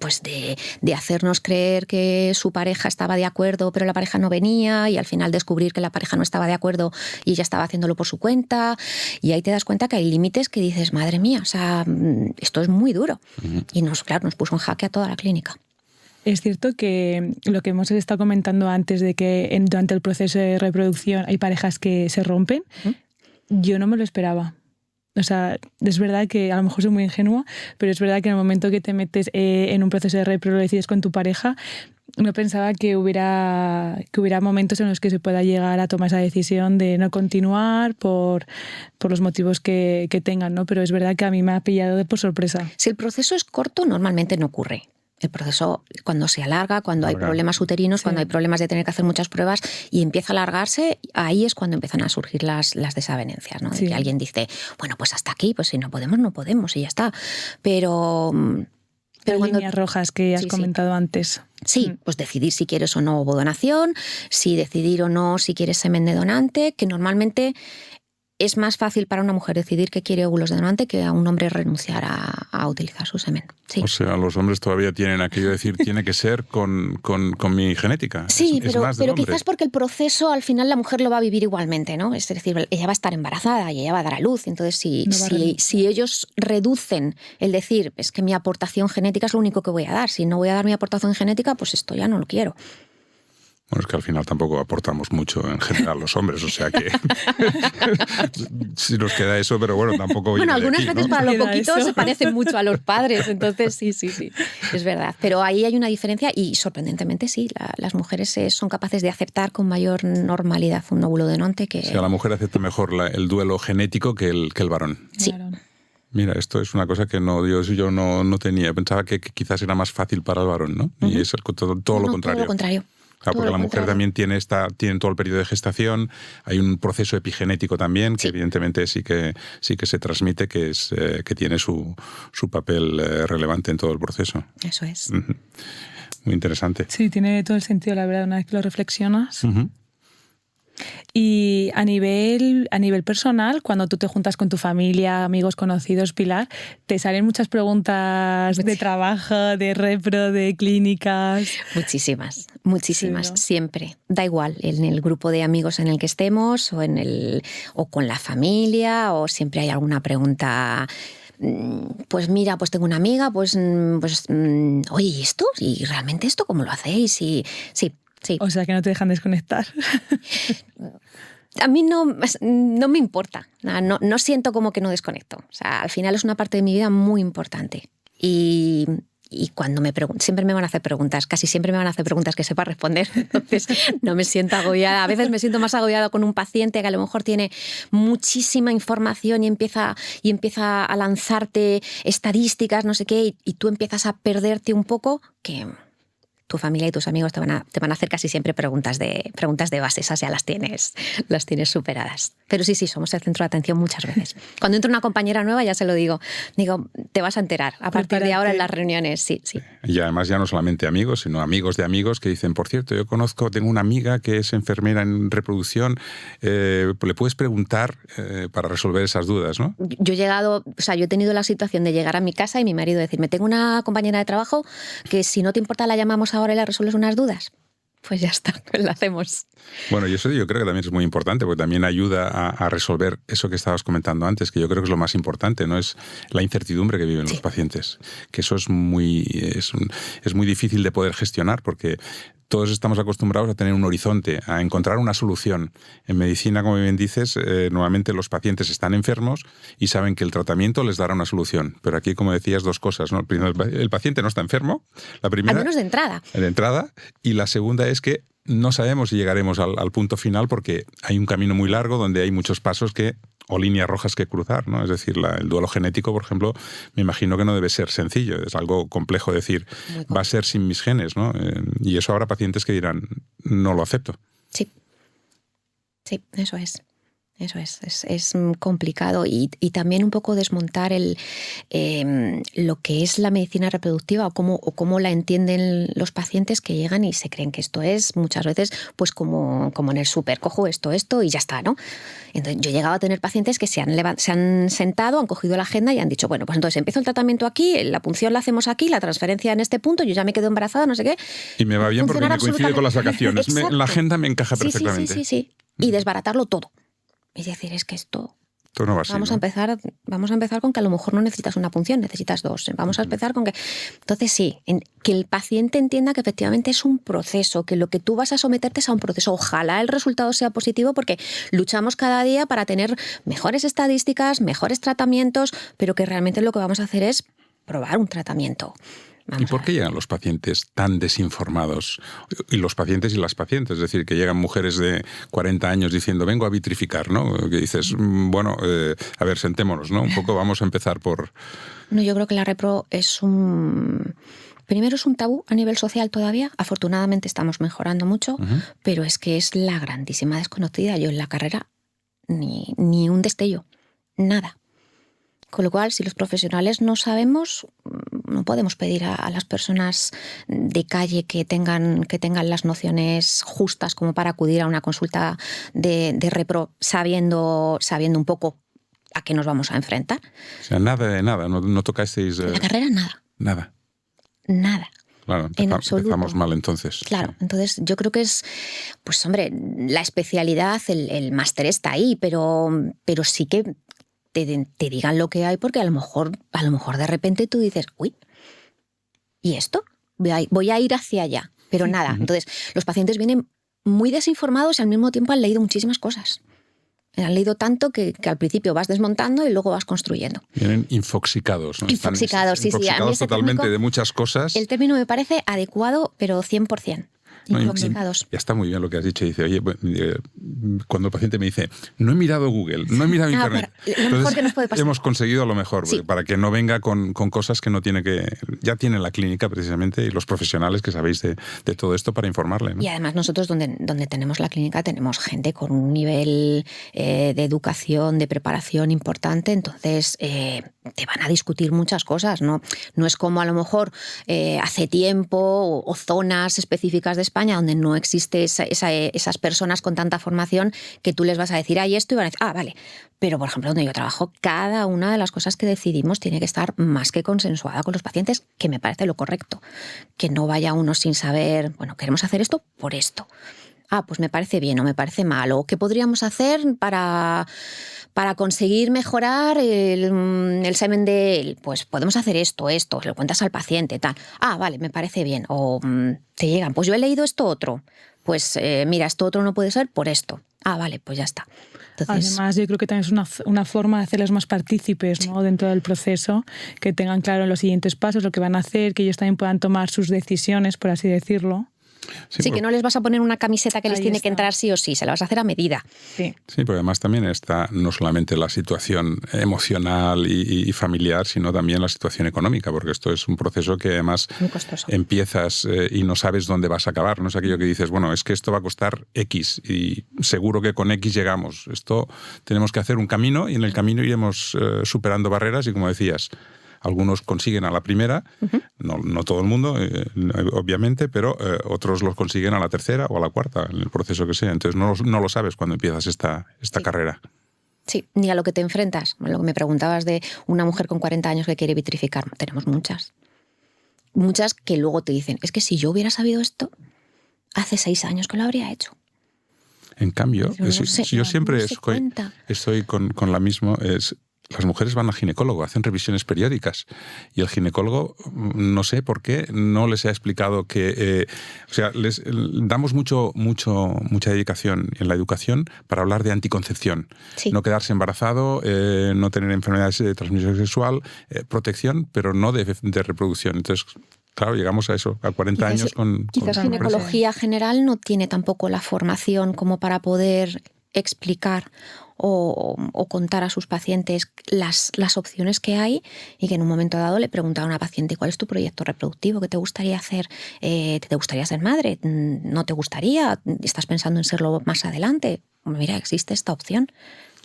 A: pues de hacernos creer que su pareja estaba de acuerdo, pero la pareja no venía, y al final descubrir que la pareja no estaba de acuerdo y ella estaba haciéndolo por su cuenta. Y ahí te das cuenta que hay límites que dices, madre mía, o sea, esto es muy duro. Uh-huh. Y nos puso en jaque a toda la clínica.
D: Es cierto que lo que hemos estado comentando antes de que durante el proceso de reproducción hay parejas que se rompen, yo no me lo esperaba. O sea, es verdad que a lo mejor soy muy ingenua, pero es verdad que en el momento que te metes en un proceso de reproducción, lo decides con tu pareja, no pensaba que hubiera momentos en los que se pueda llegar a tomar esa decisión de no continuar por los motivos que tengan, ¿no? Pero es verdad que a mí me ha pillado por sorpresa.
A: Si el proceso es corto, normalmente no ocurre. El proceso, cuando se alarga, cuando hay problemas uterinos, sí. Cuando hay problemas de tener que hacer muchas pruebas y empieza a alargarse, ahí es cuando empiezan a surgir las desavenencias, ¿no? De sí. Que alguien dice, bueno, pues hasta aquí, pues si no podemos, no podemos y ya está. Pero
D: cuando... líneas rojas que has comentado antes.
A: Sí, pues decidir si quieres o no ovodonación, si decidir o no si quieres semen de donante, que normalmente... Es más fácil para una mujer decidir que quiere óvulos de donante que a un hombre renunciar a utilizar su semen. Sí.
B: O sea, los hombres todavía tienen aquello de decir, tiene que ser con mi genética.
A: Sí, pero quizás porque el proceso al final la mujer lo va a vivir igualmente, ¿no? Es decir, ella va a estar embarazada y ella va a dar a luz. Entonces, si ellos reducen el decir, es que mi aportación genética es lo único que voy a dar. Si no voy a dar mi aportación genética, pues esto ya no lo quiero.
B: Bueno, es que al final tampoco aportamos mucho en general los hombres, o sea que sí nos queda eso, pero bueno, tampoco...
A: Bueno, algunas
B: aquí,
A: veces
B: ¿no?
A: Para lo poquito se parecen mucho a los padres, entonces sí, es verdad. Pero ahí hay una diferencia y sorprendentemente sí, las mujeres son capaces de aceptar con mayor normalidad un óvulo de donante que...
B: O sea, la mujer acepta mejor el duelo genético que el varón.
A: Sí.
D: Claro.
B: Mira, esto es una cosa que yo no tenía. Pensaba que quizás era más fácil para el varón, ¿no? Y es todo lo contrario.
A: Todo lo contrario.
B: Claro, porque la mujer también tiene todo el periodo de gestación, hay un proceso epigenético también, que evidentemente sí que se transmite, que tiene su papel relevante en todo el proceso.
A: Eso es.
B: Muy interesante.
D: Sí, tiene todo el sentido, la verdad, una vez que lo reflexionas.
B: Uh-huh.
D: Y a nivel personal, cuando tú te juntas con tu familia, amigos, conocidos, Pilar, ¿te salen muchas preguntas de trabajo, de repro, de clínicas?
A: Muchísimas, sí, ¿no? Siempre. Da igual, en el grupo de amigos en el que estemos o con la familia, o siempre hay alguna pregunta. Pues mira, pues tengo una amiga, pues oye, ¿y esto? ¿Y realmente esto cómo lo hacéis? Y sí.
D: O sea, que no te dejan desconectar.
A: A mí no me importa. No siento como que no desconecto. O sea, al final es una parte de mi vida muy importante. Y cuando me preguntan, siempre me van a hacer preguntas, casi siempre me van a hacer preguntas que sepa responder. Entonces no me siento agobiada. A veces me siento más agobiada con un paciente que a lo mejor tiene muchísima información y empieza a lanzarte estadísticas, no sé qué, y tú empiezas a perderte un poco, que tu familia y tus amigos te van a hacer casi siempre preguntas de base, esas ya las tienes superadas. Pero sí, somos el centro de atención muchas veces. Cuando entra una compañera nueva, ya se lo digo, te vas a enterar a partir de ahora en las reuniones, sí.
B: Y además ya no solamente amigos, sino amigos de amigos que dicen, por cierto, tengo una amiga que es enfermera en reproducción, le puedes preguntar para resolver esas dudas, ¿no?
A: Yo he tenido la situación de llegar a mi casa y mi marido decirme, tengo una compañera de trabajo que si no te importa la llamamos ahora y le resuelves unas dudas. Pues ya está, pues lo hacemos.
B: Bueno, y eso yo creo que también es muy importante, porque también ayuda a resolver eso que estabas comentando antes, que yo creo que es lo más importante, ¿no? Es la incertidumbre que viven los pacientes. Que eso es muy difícil de poder gestionar, porque todos estamos acostumbrados a tener un horizonte, a encontrar una solución. En medicina, como bien dices, normalmente los pacientes están enfermos y saben que el tratamiento les dará una solución. Pero aquí, como decías, dos cosas, ¿no? Primero, el paciente no está enfermo. La primera,
A: al menos de entrada.
B: De entrada. Y la segunda es que no sabemos si llegaremos al punto final, porque hay un camino muy largo donde hay muchos pasos o líneas rojas que cruzar, ¿no? Es decir, el duelo genético, por ejemplo, me imagino que no debe ser sencillo. Es algo complejo decir, va a ser sin mis genes, ¿no? Y eso habrá pacientes que dirán, no lo acepto.
A: Sí, eso es. Eso es complicado y también un poco desmontar lo que es la medicina reproductiva o cómo la entienden los pacientes que llegan y se creen que esto es muchas veces pues como en el súper, cojo esto y ya está, ¿no? Entonces, yo he llegado a tener pacientes que se han sentado, han cogido la agenda y han dicho, bueno, pues entonces empiezo el tratamiento aquí, la punción la hacemos aquí, la transferencia en este punto, yo ya me quedo embarazada, no sé qué.
B: Y me va bien porque me coincide con las vacaciones. La agenda me encaja perfectamente.
A: Sí. Y desbaratarlo todo. Es decir, es que esto
B: no va así,
A: vamos a empezar con que a lo mejor no necesitas una punción, necesitas dos. Vamos a empezar con que... Entonces sí, que el paciente entienda que efectivamente es un proceso, que lo que tú vas a someterte es a un proceso. Ojalá el resultado sea positivo porque luchamos cada día para tener mejores estadísticas, mejores tratamientos, pero que realmente lo que vamos a hacer es probar un tratamiento.
B: ¿Y por qué llegan los pacientes tan desinformados? Y los pacientes y las pacientes, es decir, que llegan mujeres de 40 años diciendo, vengo a vitrificar, ¿no? Que dices, bueno, a ver, sentémonos, ¿no? Un poco vamos a empezar por...
A: No, yo creo que la repro primero es un tabú a nivel social todavía. Afortunadamente estamos mejorando mucho, pero es que es la grandísima desconocida. Yo en la carrera ni un destello, nada. Con lo cual, si los profesionales no sabemos, no podemos pedir a las personas de calle que tengan las nociones justas como para acudir a una consulta de repro sabiendo un poco a qué nos vamos a enfrentar.
B: O sea, nada de nada, no tocasteis...
A: En la carrera nada. Nada.
B: Claro, empezamos mal entonces.
A: Claro, entonces yo creo que es, pues hombre, la especialidad, el máster está ahí, pero sí que te digan lo que hay, porque a lo mejor de repente tú dices, uy, ¿y esto? Voy a ir hacia allá, pero nada. Entonces, los pacientes vienen muy desinformados y al mismo tiempo han leído muchísimas cosas. Han leído tanto que al principio vas desmontando y luego vas construyendo.
B: Vienen infoxicados, ¿no?
A: Infoxicados, sí.
B: Infoxicados totalmente de muchas cosas.
A: El término me parece adecuado, pero 100%. Intoxicados.
B: Ya está muy bien lo que has dicho. Dice, oye, cuando el paciente me dice, no he mirado Google, no he mirado Internet.
A: Lo mejor que nos puede pasar.
B: Hemos conseguido lo mejor,
A: Sí.
B: para que no venga con cosas que no tiene que... Ya tiene la clínica precisamente y los profesionales que sabéis de todo esto para informarle, ¿no?
A: Y además nosotros donde tenemos la clínica tenemos gente con un nivel de educación, de preparación importante, entonces te van a discutir muchas cosas, ¿no? No es como a lo mejor hace tiempo o zonas específicas de España donde no existe esas personas con tanta formación que tú les vas a decir, esto, y van a decir, vale. Pero, por ejemplo, donde yo trabajo, cada una de las cosas que decidimos tiene que estar más que consensuada con los pacientes, que me parece lo correcto. Que no vaya uno sin saber, bueno, queremos hacer esto por esto. Pues me parece bien o me parece mal. O ¿qué podríamos hacer para conseguir mejorar el semen de él? Pues podemos hacer esto, lo cuentas al paciente, tal. Vale, me parece bien. O te llegan, pues yo he leído esto otro. Pues mira, esto otro no puede ser por esto. Vale, pues ya está. Entonces,
D: además, yo creo que también es una forma de hacerles más partícipes, ¿no? Dentro del proceso, que tengan claro los siguientes pasos, lo que van a hacer, que ellos también puedan tomar sus decisiones, por así decirlo.
A: Sí, que no les vas a poner una camiseta que les tiene que entrar sí o sí, se la vas a hacer a medida.
D: Sí,
B: pero además también está no solamente la situación emocional y familiar, sino también la situación económica, porque esto es un proceso que además
A: muy costoso.
B: Empiezas y no sabes dónde vas a acabar. No es aquello que dices, bueno, es que esto va a costar X y seguro que con X llegamos. Esto tenemos que hacer un camino y en el camino iremos superando barreras y, como decías, algunos consiguen a la primera, no todo el mundo, obviamente, pero otros los consiguen a la tercera o a la cuarta, en el proceso que sea. Entonces no lo sabes cuando empiezas esta carrera.
A: Sí, ni a lo que te enfrentas. Lo que me preguntabas de una mujer con 40 años que quiere vitrificar. Tenemos muchas. Muchas que luego te dicen, es que si yo hubiera sabido esto, hace 6 años que lo habría hecho.
B: En cambio, yo siempre
A: no
B: estoy con la misma... Las mujeres van al ginecólogo, hacen revisiones periódicas y el ginecólogo, no sé por qué, no les ha explicado que... les damos mucha dedicación en la educación para hablar de anticoncepción. Sí. No quedarse embarazado, no tener enfermedades de transmisión sexual, protección, pero no de reproducción. Entonces... Claro, llegamos a eso, a 40 años con...
A: Quizás ginecología general no tiene tampoco la formación como para poder explicar o contar a sus pacientes las opciones que hay, y que en un momento dado le preguntaba a una paciente, ¿cuál es tu proyecto reproductivo? ¿Qué te gustaría hacer? ¿Te gustaría ser madre? ¿No te gustaría? ¿Estás pensando en serlo más adelante? Mira, existe esta opción.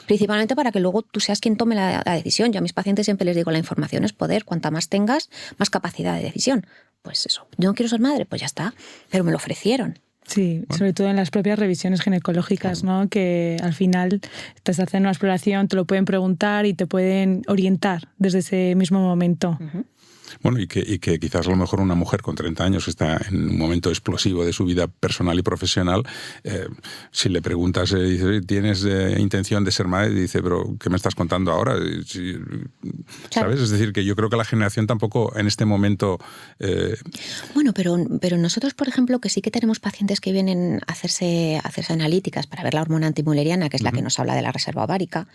A: Principalmente para que luego tú seas quien tome la decisión. Yo a mis pacientes siempre les digo, la información es poder. Cuanta más tengas, más capacidad de decisión. Pues eso, yo no quiero ser madre, pues ya está. Pero me lo ofrecieron.
D: Sí, sobre todo en las propias revisiones ginecológicas, ¿no? Que al final te hacen una exploración, te lo pueden preguntar y te pueden orientar desde ese mismo momento.
A: Uh-huh.
B: Bueno, y que quizás a lo mejor una mujer con 30 años que está en un momento explosivo de su vida personal y profesional, si le preguntas, dice, ¿tienes intención de ser madre? Dice, pero ¿qué me estás contando ahora? ¿Sabes? Es decir, que yo creo que la generación tampoco en este momento...
A: Bueno, pero nosotros, por ejemplo, que sí que tenemos pacientes que vienen a hacerse analíticas para ver la hormona antimuleriana, que es la que nos habla de la reserva ovárica,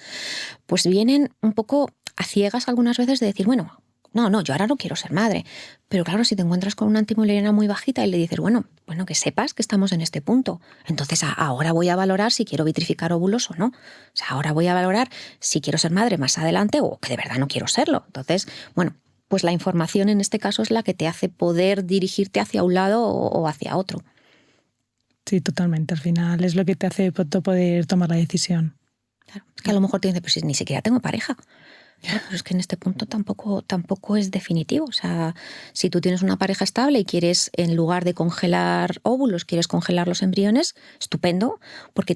A: pues vienen un poco a ciegas algunas veces de decir, bueno, no, yo ahora no quiero ser madre. Pero claro, si te encuentras con una antimuleriana muy bajita y le dices, bueno, que sepas que estamos en este punto. Entonces ahora voy a valorar si quiero vitrificar óvulos o no. O sea, ahora voy a valorar si quiero ser madre más adelante o que de verdad no quiero serlo. Entonces, bueno, pues la información en este caso es la que te hace poder dirigirte hacia un lado o hacia otro.
D: Sí, totalmente. Al final es lo que te hace poder tomar la decisión.
A: Claro. Es que a lo mejor te dices, pues ni siquiera tengo pareja. Claro, pero es que en este punto tampoco es definitivo. O sea, si tú tienes una pareja estable y quieres, en lugar de congelar óvulos, quieres congelar los embriones, estupendo, porque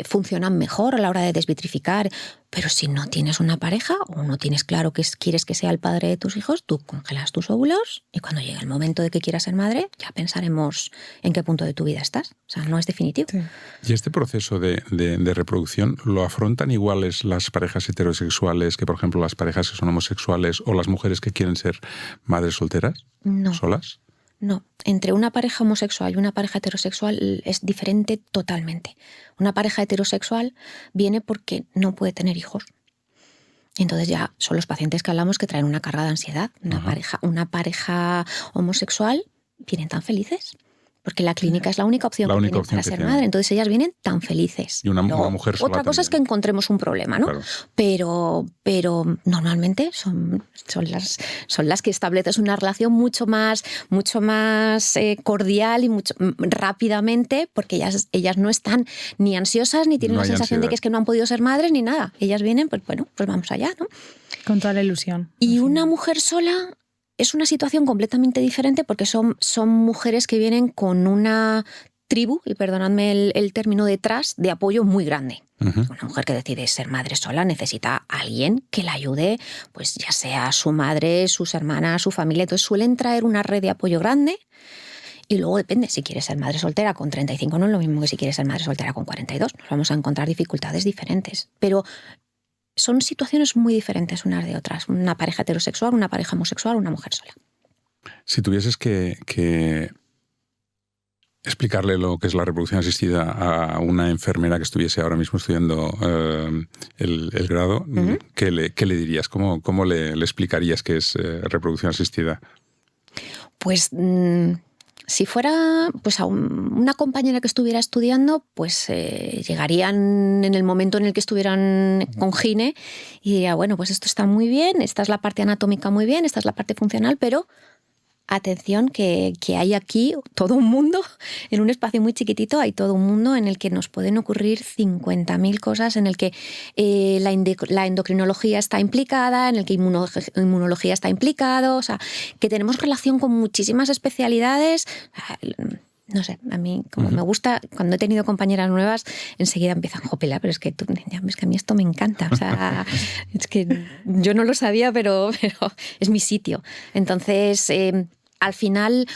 A: funcionan mejor a la hora de desvitrificar. Pero si no tienes una pareja o no tienes claro que quieres que sea el padre de tus hijos, tú congelas tus óvulos y cuando llegue el momento de que quieras ser madre, ya pensaremos en qué punto de tu vida estás. O sea, no es definitivo.
D: Sí.
B: ¿Y este proceso de reproducción lo afrontan iguales las parejas heterosexuales que, por ejemplo, las parejas que son homosexuales o las mujeres que quieren ser madres solteras?
A: No.
B: ¿Solas?
A: No, entre una pareja homosexual y una pareja heterosexual es diferente totalmente. Una pareja heterosexual viene porque no puede tener hijos. Entonces ya son los pacientes que hablamos que traen una carga de ansiedad. Una pareja homosexual vienen tan felices. porque la clínica es la única opción que tienen para ser madre. Entonces ellas vienen tan felices.
B: Y una mujer sola
A: otra cosa
B: también.
A: Es que encontremos un problema, ¿no?
B: Claro.
A: Pero normalmente son las que estableces una relación mucho más cordial y mucho rápidamente, porque ellas no están ni ansiosas ni tienen la sensación de que es que no han podido ser madres ni nada. Ellas vienen, pues bueno, pues vamos allá, ¿no?
D: Con toda la ilusión.
A: Y una mujer sola es una situación completamente diferente porque son mujeres que vienen con una tribu, y perdonadme el término, detrás, de apoyo muy grande.
B: Uh-huh.
A: Una mujer que decide ser madre sola necesita a alguien que la ayude, pues ya sea su madre, sus hermanas, su familia. Entonces suelen traer una red de apoyo grande. Y luego depende, si quieres ser madre soltera con 35 no es lo mismo que si quieres ser madre soltera con 42. Nos vamos a encontrar dificultades diferentes. Pero son situaciones muy diferentes unas de otras. Una pareja heterosexual, una pareja homosexual, una mujer sola.
B: Si tuvieses que explicarle lo que es la reproducción asistida a una enfermera que estuviese ahora mismo estudiando el grado, uh-huh. ¿qué le dirías? ¿Cómo le explicarías qué es reproducción asistida?
A: Pues si fuera pues a una compañera que estuviera estudiando, pues llegarían en el momento en el que estuvieran con gine y diría, bueno, pues esto está muy bien, esta es la parte anatómica muy bien, esta es la parte funcional, pero atención que hay aquí todo un mundo, en un espacio muy chiquitito hay todo un mundo en el que nos pueden ocurrir 50.000 cosas, en el que la endocrinología está implicada, en el que inmunología está implicado, o sea, que tenemos relación con muchísimas especialidades. No sé, a mí como me gusta, cuando he tenido compañeras nuevas, enseguida empiezan, jopela, pero es que a mí esto me encanta. O sea, es que yo no lo sabía, pero es mi sitio. Entonces, al final,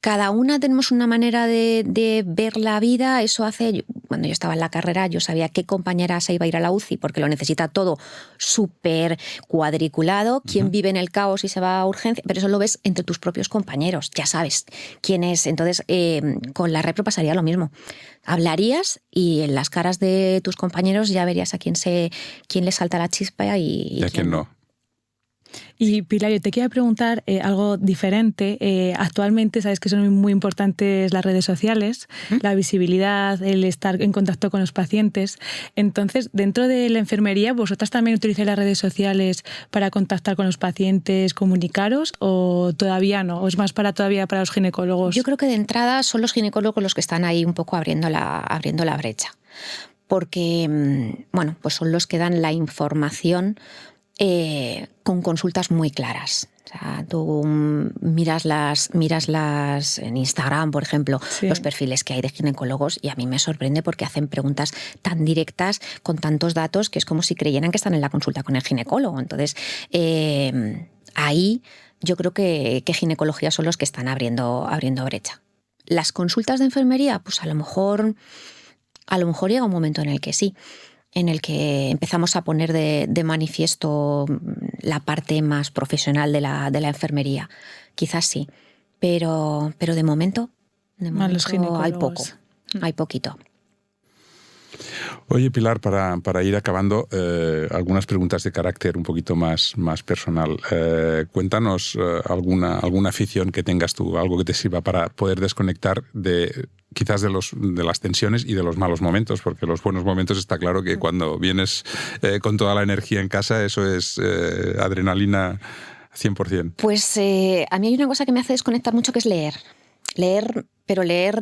A: cada una tenemos una manera de ver la vida. Eso hace, cuando yo estaba en la carrera, yo sabía qué compañera se iba a ir a la UCI porque lo necesita todo súper cuadriculado, quién vive en el caos y se va a urgencia, pero eso lo ves entre tus propios compañeros, ya sabes quién es. Entonces, con la repro pasaría lo mismo. Hablarías y en las caras de tus compañeros ya verías a quién le salta la chispa y
B: a quién no.
D: Y Pilar, yo te quería preguntar algo diferente. Actualmente sabes que son muy importantes las redes sociales, la visibilidad, el estar en contacto con los pacientes. Entonces, dentro de la enfermería, ¿vosotras también utilizáis las redes sociales para contactar con los pacientes, comunicaros o todavía no? ¿O es más todavía para los ginecólogos?
A: Yo creo que de entrada son los ginecólogos los que están ahí un poco abriendo la brecha. Porque, bueno, pues son los que dan la información con consultas muy claras. O sea, tú miras en Instagram, por ejemplo, sí, los perfiles que hay de ginecólogos y a mí me sorprende porque hacen preguntas tan directas con tantos datos que es como si creyeran que están en la consulta con el ginecólogo. Entonces, ahí yo creo que ginecología son los que están abriendo brecha. Las consultas de enfermería, pues a lo mejor llega un momento en el que sí, en el que empezamos a poner de manifiesto la parte más profesional de la enfermería. Quizás sí, pero de momento hay poquito.
B: Oye, Pilar, para ir acabando, algunas preguntas de carácter un poquito más personal. Cuéntanos alguna afición que tengas tú, algo que te sirva para poder desconectar quizás de las tensiones y de los malos momentos, porque los buenos momentos está claro que cuando vienes con toda la energía en casa, eso es adrenalina 100%.
A: Pues a mí hay una cosa que me hace desconectar mucho, que es leer. Pero leer...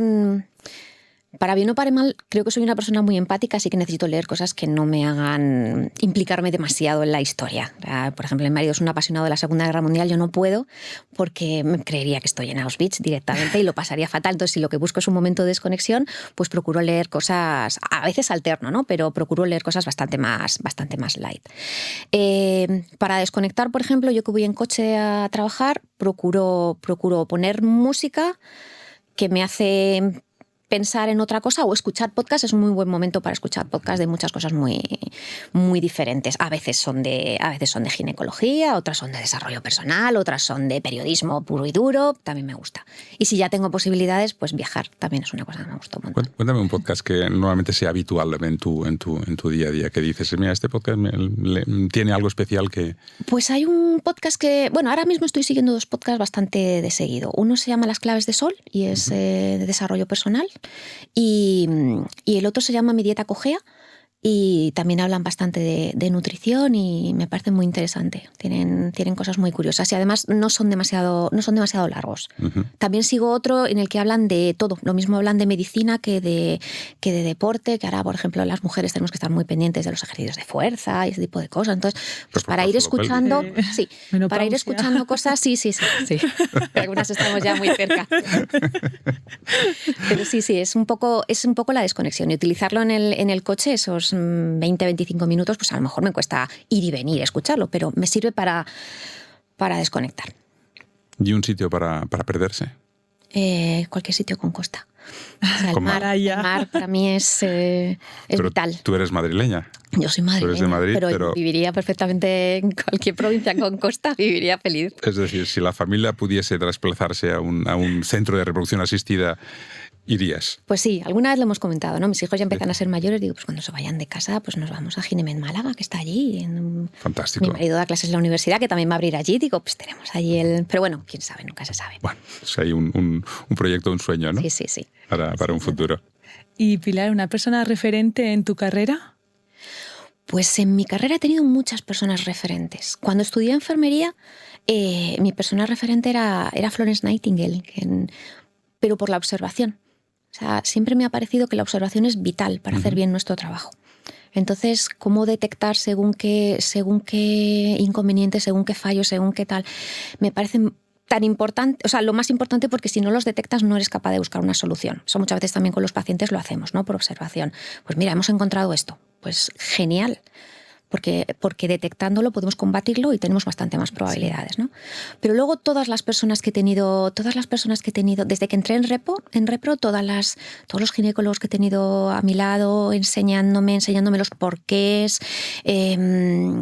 A: Para bien o para mal, creo que soy una persona muy empática, así que necesito leer cosas que no me hagan implicarme demasiado en la historia. Por ejemplo, mi marido es un apasionado de la Segunda Guerra Mundial, yo no puedo porque me creería que estoy en Auschwitz directamente y lo pasaría fatal. Entonces, si lo que busco es un momento de desconexión, pues procuro leer cosas, a veces alterno, ¿no? Pero procuro leer cosas bastante más light. Para desconectar, por ejemplo, yo que voy en coche a trabajar, procuro poner música que me hace pensar en otra cosa o escuchar podcast. Es un muy buen momento para escuchar podcast de muchas cosas muy, muy diferentes. A veces son de ginecología, otras son de desarrollo personal, otras son de periodismo puro y duro. También me gusta. Y si ya tengo posibilidades, pues viajar también es una cosa que me gusta un montón.
B: Cuéntame un podcast que normalmente sea habitual en tu día a día, que dices, mira, este podcast tiene algo especial que...
A: Pues hay un podcast que, bueno, ahora mismo estoy siguiendo 2 podcasts bastante de seguido. Uno se llama Las claves de Sol y es de desarrollo personal. Y el otro se llama Mi dieta cojea y también hablan bastante de nutrición y me parece muy interesante. Tienen cosas muy curiosas y además no son demasiado largos. También sigo otro en el que hablan de todo. Lo mismo hablan de medicina que de deporte, que ahora, por ejemplo, las mujeres tenemos que estar muy pendientes de los ejercicios de fuerza y ese tipo de cosas. Entonces, pues para ir escuchando, para ir escuchando cosas, sí. Algunas estamos ya muy cerca. Pero sí, es un poco la desconexión y utilizarlo en el coche, esos 20-25 minutos, pues a lo mejor me cuesta ir y venir a escucharlo, pero me sirve para desconectar.
B: ¿Y un sitio para perderse?
A: Cualquier sitio con costa. O sea, el mar para mí es vital.
B: Tú eres madrileña.
A: Yo soy madrileña,
B: tú eres de Madrid, pero
A: viviría perfectamente en cualquier provincia con costa, viviría feliz.
B: Es decir, si la familia pudiese desplazarse a un centro de reproducción asistida, ¿irías?
A: Pues sí, alguna vez lo hemos comentado, ¿no? Mis hijos ya empiezan a ser mayores, digo, pues cuando se vayan de casa, pues nos vamos a Ginemed Málaga, que está allí.
B: Fantástico.
A: Mi marido da clases en la universidad, que también va a abrir allí, digo, pues tenemos allí Pero bueno, quién sabe, nunca se sabe.
B: Bueno, pues hay un proyecto, un sueño, ¿no?
A: Sí.
B: Para un futuro.
D: Y Pilar, ¿una persona referente en tu carrera?
A: Pues en mi carrera he tenido muchas personas referentes. Cuando estudié enfermería, mi persona referente era Florence Nightingale, pero por la observación. O sea, siempre me ha parecido que la observación es vital para hacer bien nuestro trabajo. Entonces, cómo detectar según qué inconvenientes, según qué fallos, según qué tal, me parece tan importante, o sea, lo más importante, porque si no los detectas no eres capaz de buscar una solución. Eso muchas veces también con los pacientes lo hacemos, ¿no? Por observación. Pues mira, hemos encontrado esto. Pues genial. Porque detectándolo podemos combatirlo y tenemos bastante más probabilidades, ¿no? Pero luego todas las personas que he tenido, desde que entré en Repro, todos los ginecólogos que he tenido a mi lado, enseñándome los porqués,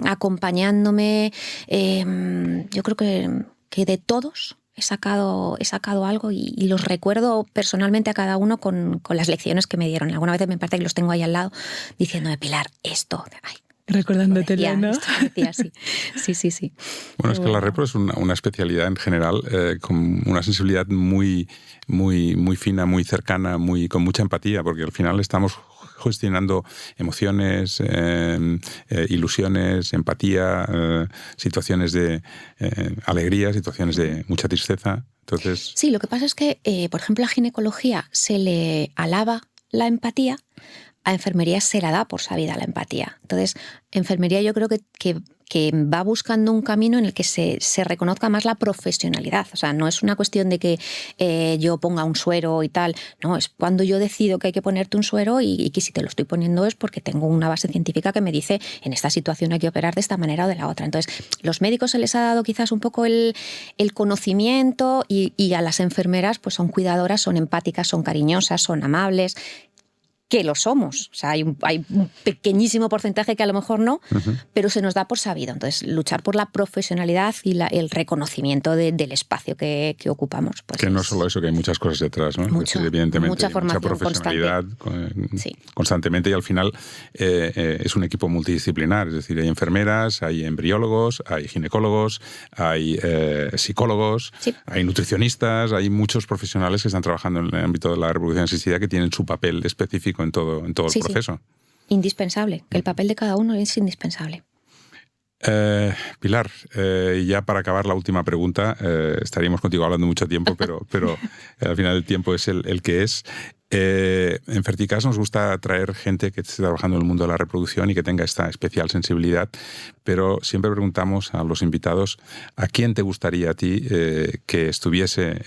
A: acompañándome, yo creo que de todos he sacado algo y los recuerdo personalmente a cada uno con las lecciones que me dieron. Alguna vez me parece que los tengo ahí al lado diciéndome, Pilar, esto...
D: Recordándotelo, ¿no?
A: Sí.
B: Bueno, es que la repro es una especialidad en general con una sensibilidad muy, muy, muy fina, muy cercana, con mucha empatía, porque al final estamos gestionando emociones, ilusiones, empatía, situaciones de alegría, situaciones de mucha tristeza. Entonces...
A: Sí, lo que pasa es que, por ejemplo, a ginecología se le alaba la empatía, a enfermería se la da por sabida la empatía. Entonces, enfermería yo creo que va buscando un camino en el que se reconozca más la profesionalidad. O sea, no es una cuestión de que yo ponga un suero y tal. No, es cuando yo decido que hay que ponerte un suero y que si te lo estoy poniendo es porque tengo una base científica que me dice en esta situación hay que operar de esta manera o de la otra. Entonces, los médicos se les ha dado quizás un poco el conocimiento y a las enfermeras pues son cuidadoras, son empáticas, son cariñosas, son amables, que lo somos. O sea, hay un pequeñísimo porcentaje que a lo mejor no, pero se nos da por sabido. Entonces, luchar por la profesionalidad y el reconocimiento del espacio que ocupamos. Pues
B: que no solo eso, que hay muchas cosas detrás, ¿no?
A: Mucho,
B: evidentemente,
A: mucha formación,
B: mucha profesionalidad constantemente, y al final es un equipo multidisciplinar. Es decir, hay enfermeras, hay embriólogos, hay ginecólogos, hay psicólogos, hay nutricionistas, hay muchos profesionales que están trabajando en el ámbito de la reproducción asistida que tienen su papel específico en todo el proceso.
A: Indispensable, que el papel de cada uno es indispensable.
B: Pilar, ya para acabar la última pregunta, estaríamos contigo hablando mucho tiempo, pero al final el tiempo es el que es. En Ferticast nos gusta traer gente que esté trabajando en el mundo de la reproducción y que tenga esta especial sensibilidad, pero siempre preguntamos a los invitados a quién te gustaría a ti que estuviese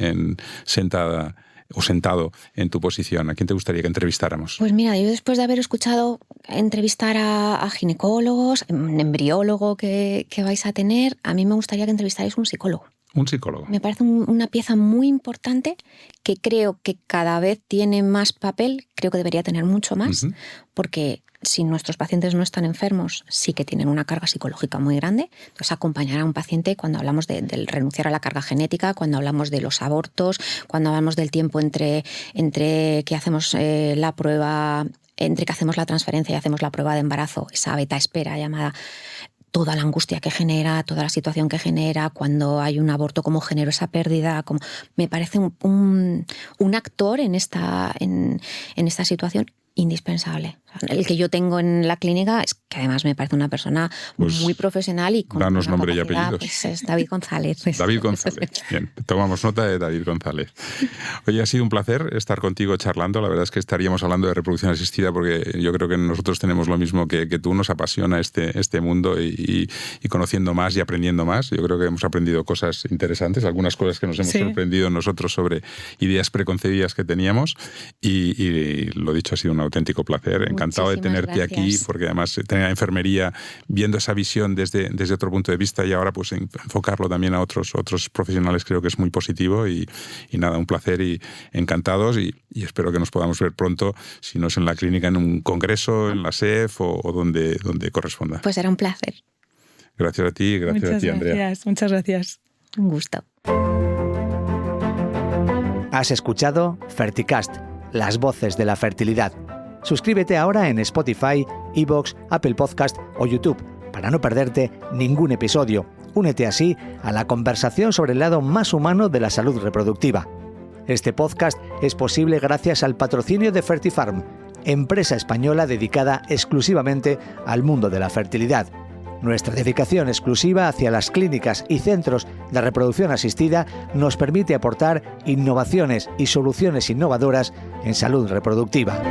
B: sentada o sentado en tu posición. ¿A quién te gustaría que entrevistáramos?
A: Pues mira, yo después de haber escuchado entrevistar a ginecólogos, un embriólogo que vais a tener, a mí me gustaría que entrevistarais un psicólogo.
B: Un psicólogo.
A: Me parece una pieza muy importante que creo que cada vez tiene más papel, creo que debería tener mucho más, porque si nuestros pacientes no están enfermos, sí que tienen una carga psicológica muy grande. Entonces, acompañar a un paciente cuando hablamos del renunciar a la carga genética, cuando hablamos de los abortos, cuando hablamos del tiempo entre que hacemos la prueba, entre que hacemos la transferencia y hacemos la prueba de embarazo, esa beta espera llamada, toda la angustia que genera, toda la situación que genera, cuando hay un aborto, cómo genero esa pérdida, me parece un actor en esta situación indispensable. El que yo tengo en la clínica es que además me parece una persona muy profesional y con
B: danos
A: una
B: nombre y
A: capacidad,
B: apellidos.
A: pues, es David González.
B: David González. Bien, tomamos nota de David González. Oye, ha sido un placer estar contigo charlando. La verdad es que estaríamos hablando de reproducción asistida porque yo creo que nosotros tenemos lo mismo que tú. Nos apasiona este mundo y conociendo más y aprendiendo más. Yo creo que hemos aprendido cosas interesantes, algunas cosas que nos hemos sorprendido nosotros sobre ideas preconcebidas que teníamos y lo dicho, ha sido un auténtico placer. Encantado de tenerte aquí, porque además tener la enfermería viendo esa visión desde otro punto de vista y ahora pues enfocarlo también a otros profesionales creo que es muy positivo y nada, un placer y encantados y espero que nos podamos ver pronto, si no es en la clínica, en un congreso, en la SEF o donde corresponda.
A: Pues era un placer.
B: Gracias a ti, gracias a ti, Andrea.
D: Muchas gracias.
A: Un gusto.
C: Has escuchado Ferticast, las voces de la fertilidad. Suscríbete ahora en Spotify, iVoox, Apple Podcast o YouTube para no perderte ningún episodio. Únete así a la conversación sobre el lado más humano de la salud reproductiva. Este podcast es posible gracias al patrocinio de Fertifarm, empresa española dedicada exclusivamente al mundo de la fertilidad. Nuestra dedicación exclusiva hacia las clínicas y centros de reproducción asistida nos permite aportar innovaciones y soluciones innovadoras en salud reproductiva.